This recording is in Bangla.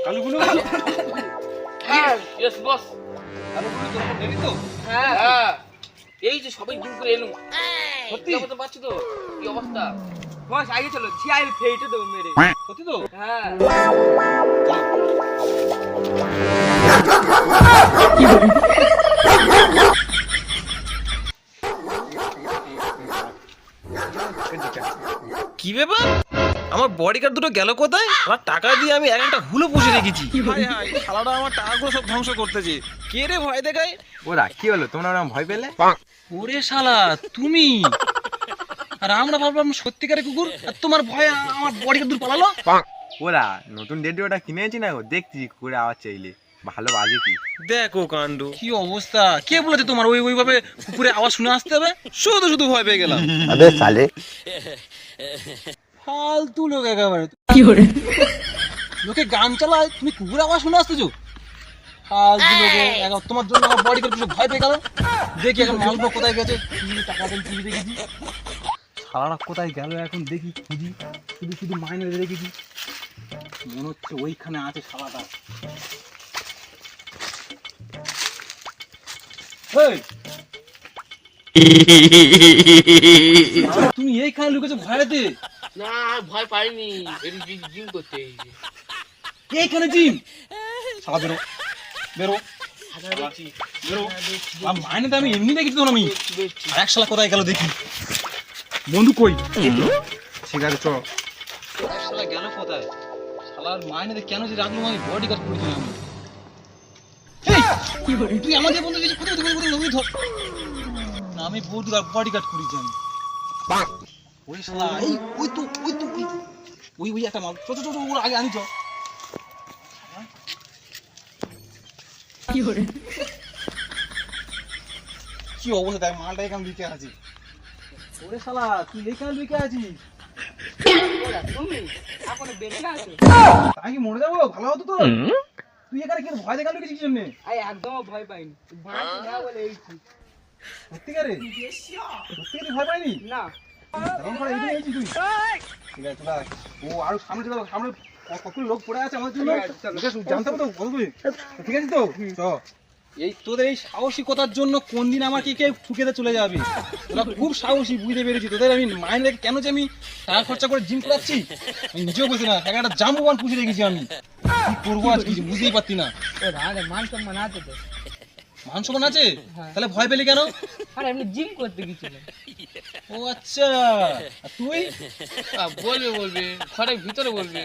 কালুগুলো হ্যাঁ ইয়েস বস। কালুগুলো তোর নেবি তো? হ্যাঁ হ্যাঁ এই যে সবাই জিম করে এলুম। সত্যি? বুঝতে পারছি তো কি অবস্থা। বস আগে চলো জিআই ফেটে দেবো মেরে। সত্যি তো? হ্যাঁ কি ব্যাপার আমার বডিগার্ড দুটো গেল কোথায়? আমার টাকা দিয়ে আমি এক একটা হুলো পুষে রেখেছি। হায় হায় শালাটা আমার টাকাগুলো সব ধ্বংস করতেছে। কে রে ভয় দেখায়? ওরা কি হলো, তোমরা ওরকম ভয় পেলে? ওরে শালা তুমি, আর আমরা ভাবলাম সত্যিকারের কুকুর, আর তোমার ভয়ে আমার বডিগার্ড দুটো পালালো। ওরা নতুন রেডিওটা কিনেছি না গো, দেখছি করে আওয়াজ চাইলে ভালো বাজে কি। দেখো কাণ্ড, কি অবস্থা! কে বলেছে তোমার ওইভাবে কুকুরের আওয়াজ শুনে আসতে হবে? শুধু শুধু ভয় পেয়ে গেলাম। আবে সালে ফালতু লোক একেবারে। কি করে লোকে গান চালায়, তুমি কুকুরের আওয়াজ শুনে আসতেছো? ফালতু লোক, তোমার জন্য আমার বডি করে ভয় পেয়ে গেল। দেখি এখন মালগুলো কোথায় গেছে, টাকা দেন চুরি দেখেছি। শালারা কোথায় গেল এখন দেখি, খুঁজি। শুধু শুধু মাইনে রেখেছি, মনে হচ্ছে ওইখানে আছে শালাটা। তুমি এইখানে লুকেছো ভয়তে? না ভয় পাইনি, জিম করতে এসেছি। এইখানে জিম? শালা বেরো বেরো বেরো। মাইনে তো আমি এমনি দেখেছি তো আমি। আর এক শালা কোথায় গেল দেখি। বন্ধু কই? ঠিক আছে চল। এক শালা গেল কোথায়? শালার মাইনে কেন যে রাখলাম, আমি বডি গার্ড করেছিলাম আমি। তুই আমাদের বন্ধু কিছু কোথায় ধর না, আমি বডি গার্ড করেছি আমি। ওই শালা এই ওই একটা মাল ছোট ছোট ওর আগে আনি চল। কি অবস্থা দেখ, মালটা এখানে লিখে আছে। ওরে শালা তুই এখানে লিখে আছিস? তুমি এখন বেঁচে আছো? তাই কি মরে যাবো? ভালো হতো তো। তুই এখানে কি ভয় দেখালো কিছু জন্য? আই একদম ভয় পাইনি, বাঁচি না বলে এইছি। সত্যিকারে সত্যিকারে ভয় পাইনি? না তখন করে এইখানে আছিস তুই? ঠিক আছে চল। ও আর সামনে চল, সামনে কতগুলো লোক পড়ে আছে আমাদের জন্য। জানতে হবে তো বলবি? ঠিক আছে তো চ। এই তোদের এই সাহসিকতার জন্য কোন দিন আমার কি কেউ ঠুকেতে চলে যাবে। তোরা খুব সাহসী, বুঝতে পেরেছি। তোদের আমি মাইনে রেখে কেন যে আমি টাকা খরচা করে জিম করাচ্ছি আমি নিজেও বুঝি না। একটা জাম্বুবান পুষে রেখেছি আমি, কি করবো আজ কিছু বুঝতেই পারছি না। ও রাগে মান সম্মান আছে তো? মান সম্মান আছে? তাহলে ভয় পেলি কেন? আর এমনি জিম করতে গেছিলাম। ও আচ্ছা, আর তুই? বলবে ঘরের ভিতরে বলবে।